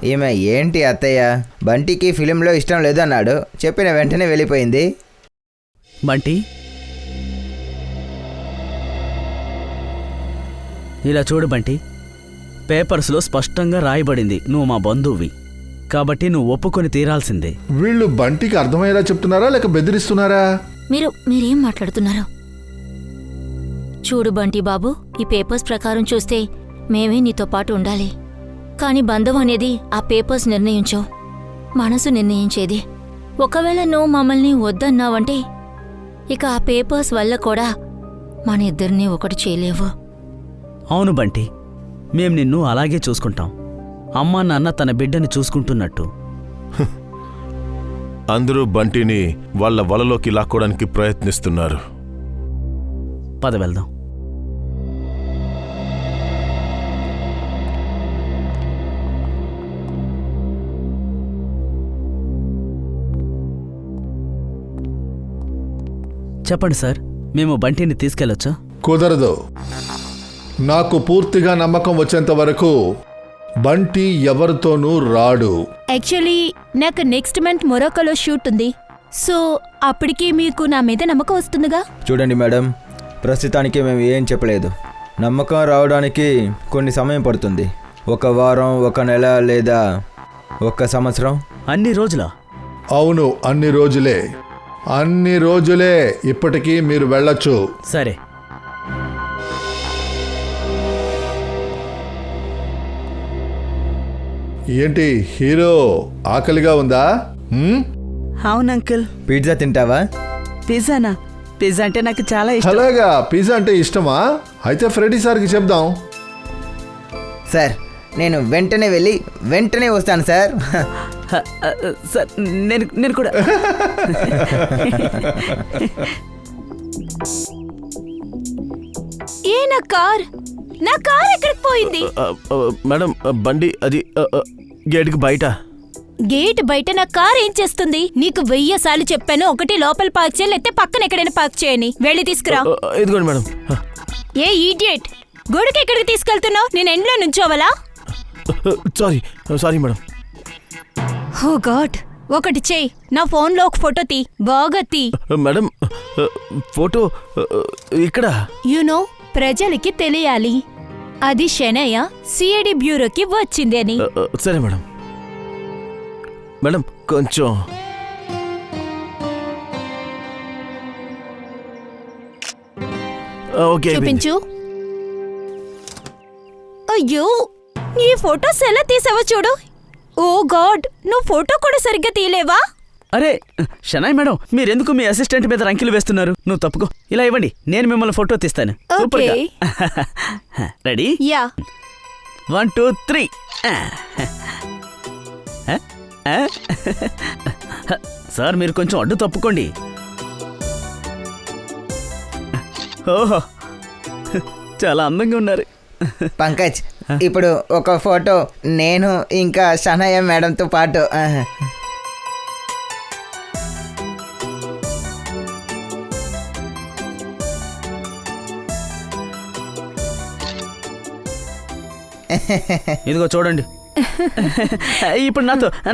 ఈమె ఏంటి అత్తయ్య, బంటికి ఫిలింలో ఇష్టం లేదన్నాడు, చెప్పిన వెంటనే వెళ్ళిపోయింది. బంటి, ఇలా చూడు బంటి, పేపర్స్లో స్పష్టంగా రాయబడింది నువ్వు మా బంధువువి, కాబట్టి నువ్వు ఒప్పుకొని తీరాల్సిందే. వీళ్ళు బంటికి అర్థమయ్యేలా చెప్తున్నారా లేక బెదిరిస్తున్నారా? మీరేం మాట్లాడుతున్నారు? చూడు బంటి బాబు, ఈ పేపర్స్ ప్రకారం చూస్తే మేమే నీతో పాటు ఉండాలి. కానీ బంధం అనేది ఆ పేపర్స్ నిర్ణయించవు, మనసు నిర్ణయించేది. ఒకవేళ నువ్వు మమ్మల్ని వద్దన్నావంటే ఇక ఆ పేపర్స్ వల్ల కూడా మన ఇద్దరినీ ఒకటి చేయలేవు. అవును బంటి, మేం నిన్ను అలాగే చూసుకుంటాం, అమ్మా నాన్న తన బిడ్డని చూసుకుంటున్నట్టు. అందరూ బంటిని వాళ్ళ వలలోకి లాక్కోవడానికి ప్రయత్నిస్తున్నారు. పద వెళ్దాం. చెప్పండి సార్, మేము బంటిని తీసుకెళ్ళొచ్చా? కుదరదు. నాకు పూర్తిగా నమ్మకం వచ్చేంత వరకు బంటి ఎవరితోనూ రాడు. యాక్చువల్లీ నాకు నెక్స్ట్ మంత్ మొరాకోలో షూట్ ఉంది, సో అప్పటికి మీకు నా మీద నమ్మకం వస్తుందిగా. చూడండి మేడం, ప్రస్తుతానికి మేము ఏం చెప్పలేదు. నమ్మకం రావడానికి కొన్ని సమయం పడుతుంది. 1 వారం, 1 నెల లేదా 1 సంవత్సరం. అన్ని రోజులా? అవును, అన్ని రోజులే. ఇప్పటికీ మీరు వెళ్ళొచ్చు. సరే. ఏంటి హీరో, ఆకలిగా ఉందా? అవును అంకుల్. పిజ్జా తింటావా? పిజ్జానా? పిజ్జా అంటే నాకు చాలా ఇష్టం. అలాగా, పిజ్జా అంటే ఇష్టమా? అయితే ఫ్రెడీ సార్కి చెప్దాం. సార్, నేను వెంటనే వెళ్ళి వెంటనే వస్తాను సార్. సార్, నేను కూడా. ఏ నా కార్ ఎక్కడికి పోయింది? మేడం, బండి అది గేట్కి బయట. గేట్ బయట నా కార్ ఏం చేస్తుంది? నీకు 1000 సార్లు చెప్పాను, ఒకటి లోపల పార్క్ చేయాలి, లేకపోతే పక్కన ఎక్కడైనా పార్క్ చేయని. వెళ్ళి తీసుకురా. ఇదిగోండి మేడం. ఏ ఈడియట్, గుడికి ఎక్కడికి తీసుకెళ్తున్నావు? నేను ఎండ్లో నుంచోవాలా? Sorry madam. ఓ గాడ్, ఒకటి చెయ్యి, నా ఫోన్లో ఒక ఫోటో తీ, బాగా తీ. మేడం, ఫోటో ఇక్కడ. యునో, ప్రజలకి తెలియాలి అది షెనయ సిఐడి బ్యూరోకి వచ్చింది అని. సరే మేడం. మేడం కొంచెం ఓకే. చూపించు. అయ్యో, ఈ ఫోటోస్ ఎలా తీసావో చూడు. ఓ గాడ్, నువ్వు ఫోటో కూడా సరిగ్గా తీయలేవా? అరే షనాయ్ మేడం, మీరెందుకు మీ అసిస్టెంట్ మీద రంకిలు వేస్తున్నారు? నువ్వు తప్పుకో, ఇలా ఇవ్వండి, నేను మిమ్మల్ని ఫోటో తీస్తాను. ఓకే. రెడీ? యా. 1 2 3. సార్, మీరు కొంచెం అడ్డు తప్పుకోండి. ఓహో, చాలా అందంగా ఉన్నారు. పంకజ్, ఇప్పుడు ఒక ఫోటో నేను ఇంకా షనయ మేడంతో పాటు. ఇదిగో చూడండి. ఇప్పుడు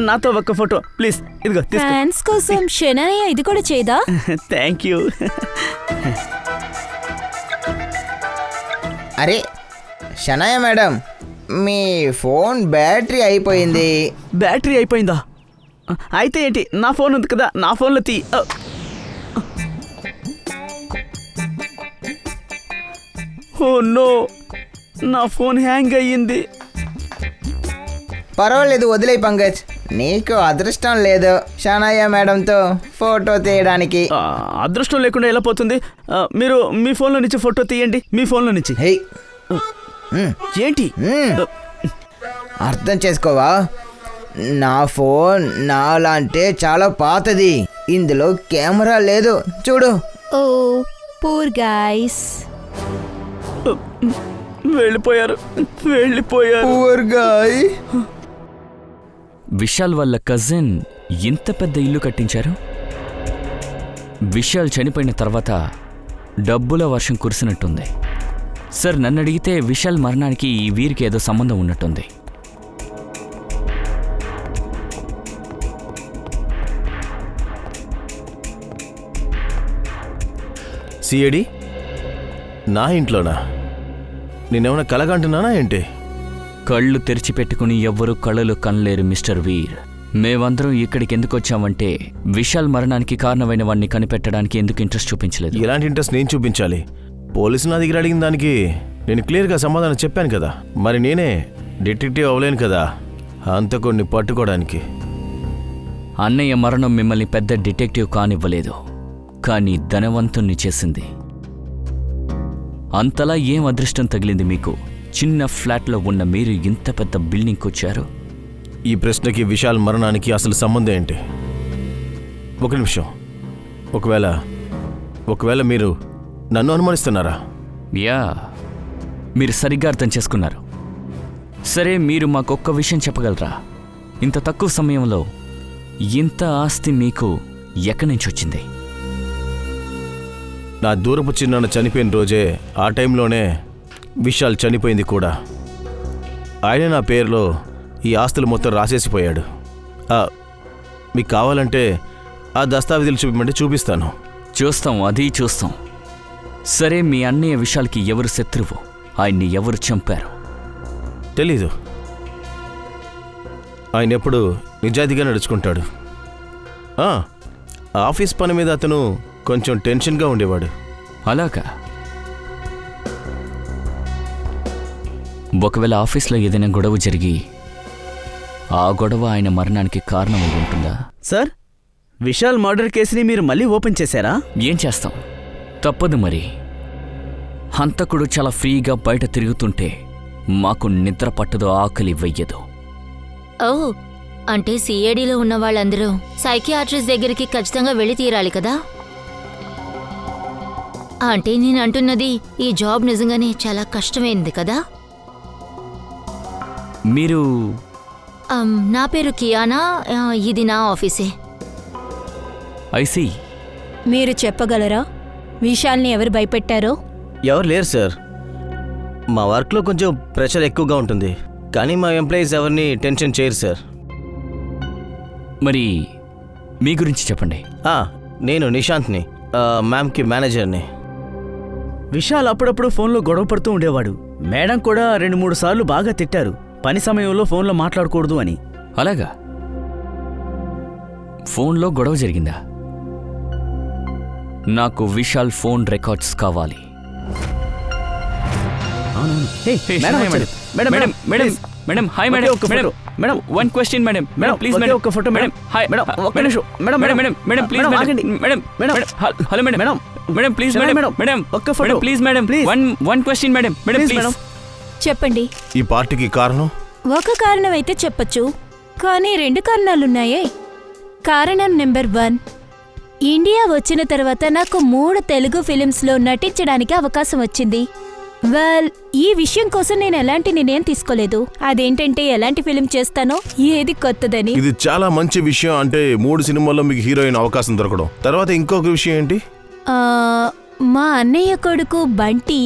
నాతో ఒక ఫోటో ప్లీజ్. ఇదిగో ఫ్యాన్స్ కోసం షెనయ ఇది కూడా చేయదా? Thank you. అరే, షనాయ మేడం, మీ ఫోన్ బ్యాటరీ అయిపోయింది. బ్యాటరీ అయిపోయిందా? అయితే ఏంటి, నా ఫోన్ ఉంది కదా, నా ఫోన్లో తీ. ఓ నో, నా ఫోన్ హ్యాంగ్ అయ్యింది. పర్వాలేదు, వదిలే పంకజ్. నీకు అదృష్టం లేదు షనాయ మేడంతో ఫోటో తీయడానికి. అదృష్టం లేకుండా ఎలా పోతుంది? మీరు మీ ఫోన్లో నుంచి ఫోటో తీయండి, మీ ఫోన్లో నుంచి. హే, ఏంటి? అర్థం చేసుకోవా? నా ఫోన్ నాలాంటే చాలా పాతది, ఇందులో కెమెరా లేదు, చూడు. Oh poor guys. వెళ్ళిపోయారు. Poor guy. విశాల్ వాళ్ళ కజిన్ ఇంత పెద్ద ఇల్లు కట్టించారు. విశాల్ చనిపోయిన తర్వాత డబ్బుల వర్షం కురిసినట్టుంది. సార్, నన్ను అడిగితే విశాల్ మరణానికి ఈ వీరికి ఏదో సంబంధం ఉన్నట్టుంది. సిఐడి నా ఇంట్లోనా? నేనేమైనా కలగంటున్నానా ఏంటి? కళ్ళు తెరిచిపెట్టుకుని ఎవ్వరూ కళ్ళలు కనలేరు మిస్టర్ వీర్. మేమందరం ఇక్కడికి ఎందుకు వచ్చామంటే విశాల్ మరణానికి కారణమైన వాడిని కనిపెట్టడానికి ఎందుకు ఇంట్రెస్ట్ చూపించలేదు. ఎలాంటి ఇంట్రెస్ట్ నేను చూపించాలి? పోలీసులు నా దగ్గర అడిగిన దానికి నేను క్లియర్గా సమాధానం చెప్పాను కదా. మరి నేనే డిటెక్టివ్ అవ్వలేను కదా హంతకుడిని పట్టుకోవడానికి. అన్నయ్య మరణం మిమ్మల్ని పెద్ద డిటెక్టివ్ కానివ్వలేదు, కానీ ధనవంతుణ్ణి చేసింది. అంతలా ఏం అదృష్టం తగిలింది మీకు? చిన్న ఫ్లాట్లో ఉన్న మీరు ఇంత పెద్ద బిల్డింగ్కి వచ్చారు. ఈ ప్రశ్నకి విశాల్ మరణానికి అసలు సంబంధం ఏంటి? ఒక నిమిషం. ఒకవేళ మీరు నన్ను అనుమానిస్తున్నారా? యా, మీరు సరిగ్గా అర్థం చేసుకున్నారు. సరే, మీరు మాకొక్క విషయం చెప్పగలరా? ఇంత తక్కువ సమయంలో ఇంత ఆస్తి మీకు ఎక్కడి నుంచి వచ్చింది? నా దూరపు చిన్నాన్న చనిపోయిన రోజే, ఆ టైంలోనే విశాల్ చనిపోయింది కూడా. ఆయన నా పేరులో ఈ ఆస్తులు మొత్తం రాసేసిపోయాడు. మీకు కావాలంటే ఆ దస్తావేజులు చూపించమంటే చూపిస్తాను. చూస్తాం, అది చూస్తాం. సరే, మీ అన్నయ్య విశాల్కి ఎవరు శత్రువు? ఆయన్ని ఎవరు చంపారు? తెలీదు. ఆయన ఎప్పుడు నిజాయితీగా నడుచుకుంటాడు. ఆఫీస్ పని మీద అతను కొంచెం టెన్షన్గా ఉండేవాడు. అలాగా? ఒకవేళ ఆఫీస్లో ఏదైనా గొడవ జరిగి ఆ గొడవ ఆయన మరణానికి కారణం అయి ఉంటుందా? సార్, విశాల్ మర్డర్ కేసుని మీరు మళ్ళీ ఓపెన్ చేశారా? ఏం చేస్తాం, తప్పదు మరి. హంతకుడు చాలా ఫ్రీగా బయట తిరుగుతుంటే మాకు నిద్ర పట్టదు, ఆకలి వెయ్యదు. ఓ, అంటే సిఐడిలో ఉన్న వాళ్ళందరూ సైకియాట్రిస్ట్ దగ్గరికి ఖచ్చితంగా వెళ్ళి తీరాలి కదా? అంటే నేను అంటున్నది, ఈ జాబ్ నిజంగానే చాలా కష్టమైంది కదా? మీరు? నా పేరు కియానా, ఇది నా ఆఫీసే. ఐసీ. మీరు చెప్పగలరా విశాల్ని ఎవరు భయపెట్టారో? ఎవరు లేరు సార్. మా వర్క్లో కొంచెం ప్రెషర్ ఎక్కువగా ఉంటుంది, కానీ మా ఎంప్లాయీస్ ఎవరిని టెన్షన్ చేయరు సార్. మరి మీ గురించి చెప్పండి. నేను నిశాంత్ని, మ్యామ్కి మేనేజర్ని. విశాల్ అప్పుడప్పుడు ఫోన్లో గొడవ పడుతూ ఉండేవాడు. మేడం కూడా 2-3 సార్లు బాగా తిట్టారు, పని సమయంలో ఫోన్లో మాట్లాడకూడదు అని. అలాగా? ఫోన్లో గొడవ జరిగిందా? నాకు విశాల్ ఫోన్ రికార్డ్స్ కావాలి. One question madam. Please madam, ఒక ఫోటో మేడం. హాయ్ మేడం, ఒక్క నిమిషం madam. Madam please madam. Hello madam. Madam please madam. ఒక్క photo please madam. One question madam. Please. చెప్పండి. ఈ పార్టీకి కారణం? ఒక కారణం అయితే చెప్పచ్చు, కానీ 2 కారణాలున్నాయే. కారణం నెంబర్ 1, ఇండియా వచ్చిన తర్వాత నాకు 3 తెలుగు ఫిలిమ్స్లో నటించడానికి అవకాశం వచ్చింది. వెల్, ఈ విషయం కోసం నేను ఎలాంటి నిర్ణయం తీసుకోలేదు. అదేంటంటే ఎలాంటి ఫిలిం చేస్తానో, ఏది కొత్తదని. ఇది చాలా మంచి విషయం. అంటే 3 సినిమాల్లో మీకు హీరోయిన్ అవకాశం దొరకడం. తర్వాత ఇంకొక విషయం ఏంటి? మా అన్నయ్య కొడుకు బంటి,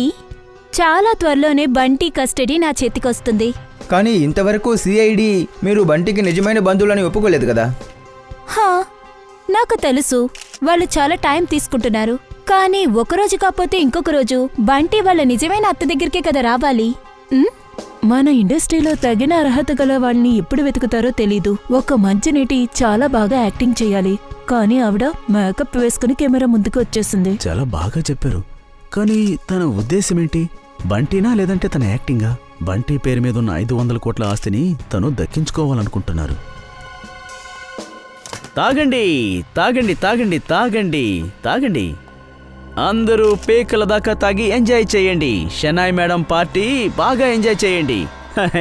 చాలా త్వరలోనే బంటి కస్టడీ నా చేతికొస్తుంది. కానీ ఇంతవరకు సిఐడి మీరు బంటికి నిజమైన బంధువులని ఒప్పుకోలేదు కదా? నాకు తెలుసు, వాళ్ళు చాలా టైం తీసుకుంటున్నారు. కానీ ఒకరోజు కాకపోతే ఇంకొక రోజు బంటి వాళ్ళ నిజమైన అత్త దగ్గరికే కదా రావాలి. మన ఇండస్ట్రీలో తగిన అర్హత గల వాళ్ళని ఎప్పుడు వెతుకుతారో తెలీదు. ఒక మంచి నటి చాలా బాగా యాక్టింగ్ చేయాలి, కానీ ఆవిడ మేకప్ వేసుకుని కెమెరా ముందుకు వచ్చేసింది. చాలా బాగా చెప్పారు. కానీ తన ఉద్దేశం ఏంటి? బంటీనా లేదంటే తన యాక్టింగా? బంటీ పేరు మీద ఉన్న 500 కోట్ల ఆస్తిని తను దక్కించుకోవాలనుకుంటున్నారు. తాగండి తాగండి తాగండి తాగండి తాగండి, అందరూ పేకల దాకా తాగి ఎంజాయ్ చేయండి. షనాయ్ మేడం పార్టీ బాగా ఎంజాయ్ చేయండి.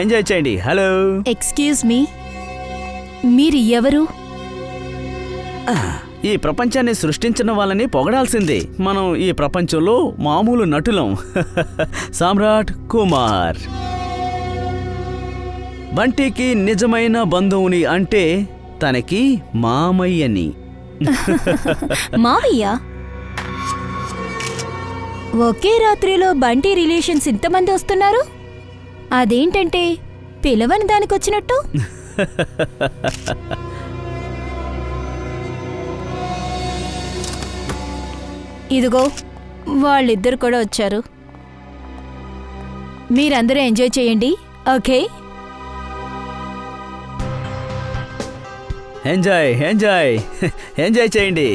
ఎంజాయ్ చేయండి. హలో, ఎక్స్క్యూజ్ మీ, మీరు ఎవరు? ఈ ప్రపంచాన్ని సృష్టించిన వాళ్ళని పొగడాల్సిందే. మనం ఈ ప్రపంచంలో మామూలు నటులం. సామ్రాట్ కుమార్. బంటికి నిజమైన బంధువుని అంటే తనకి మామయ్యని. మావయ్య? ఒకే రాత్రిలో బంటి రిలేషన్స్ ఇంతమంది వస్తున్నారు, అదేంటంటే పిలవని దానికొచ్చినట్టు? ఇదిగో వాళ్ళిద్దరు కూడా వచ్చారు. మీరందరూ ఎంజాయ్ చేయండి, ఓకే? ఎంజాయ్ ఎంజాయ్ ఎంజాయ్ చేయండి.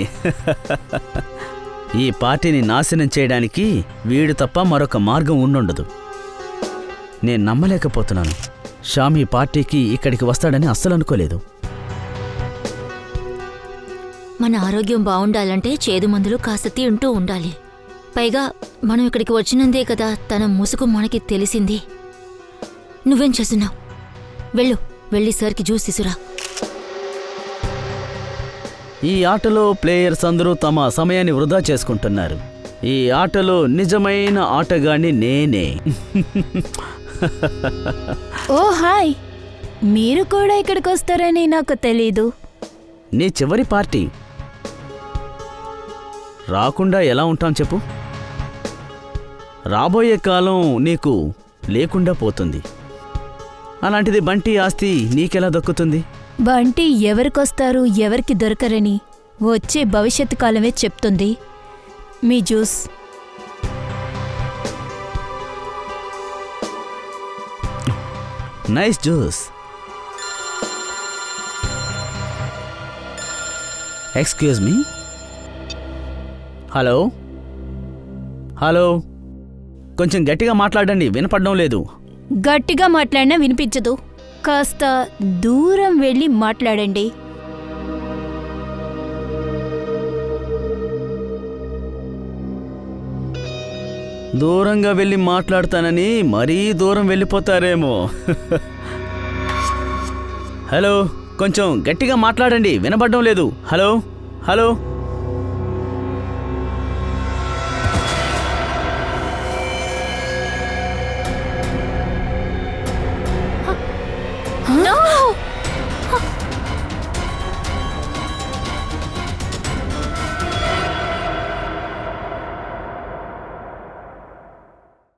ఈ పార్టీని నాశనం చేయడానికి వీడు తప్ప మరొక మార్గం ఉండుండదు. నేను నమ్మలేకపోతున్నాను. శ్యామ్ ఈ పార్టీకి ఇక్కడికి వస్తాడని అస్సలు అనుకోలేదు. మన ఆరోగ్యం బాగుండాలంటే చేదు మందులు కాస్త తింటూ ఉండాలి. పైగా మనం ఇక్కడికి వచ్చినందే కదా తన ముసుగు మనకి తెలిసింది. నువ్వేం చేస్తున్నావు? వెళ్ళి సార్కి జ్యూస్ తీసురా. ఈ ఆటలో ప్లేయర్స్ అందరూ తమ సమయాన్ని వృధా చేసుకుంటున్నారు. ఈ ఆటలో నిజమైన ఆటగాణ్ణి నేనే. ఓ హాయ్, మీరు కూడా ఇక్కడికి వస్తారని నాకు తెలీదు. నీ చివరి పార్టీ, రాకుండా ఎలా ఉంటాం చెప్పు? రాబోయే కాలం నీకు లేకుండా పోతుంది. అలాంటిది బంటి ఆస్తి నీకెలా దక్కుతుంది? బంటి ఎవరికొస్తారు ఎవరికి దొరకరని వచ్చే భవిష్యత్తు కాలమే చెప్తుంది. మీ juice. Nice juice. Excuse me. Hello hello, కొంచెం గట్టిగా మాట్లాడండి, వినపడడం లేదు. గట్టిగా మాట్లాడినా వినిపించదు, కాస్త దూరం వెళ్ళి మాట్లాడండి. దూరంగా వెళ్ళి మాట్లాడతానని మరీ దూరం వెళ్ళిపోతారేమో. హలో, కొంచెం గట్టిగా మాట్లాడండి, వినపడడం లేదు. Hello hello.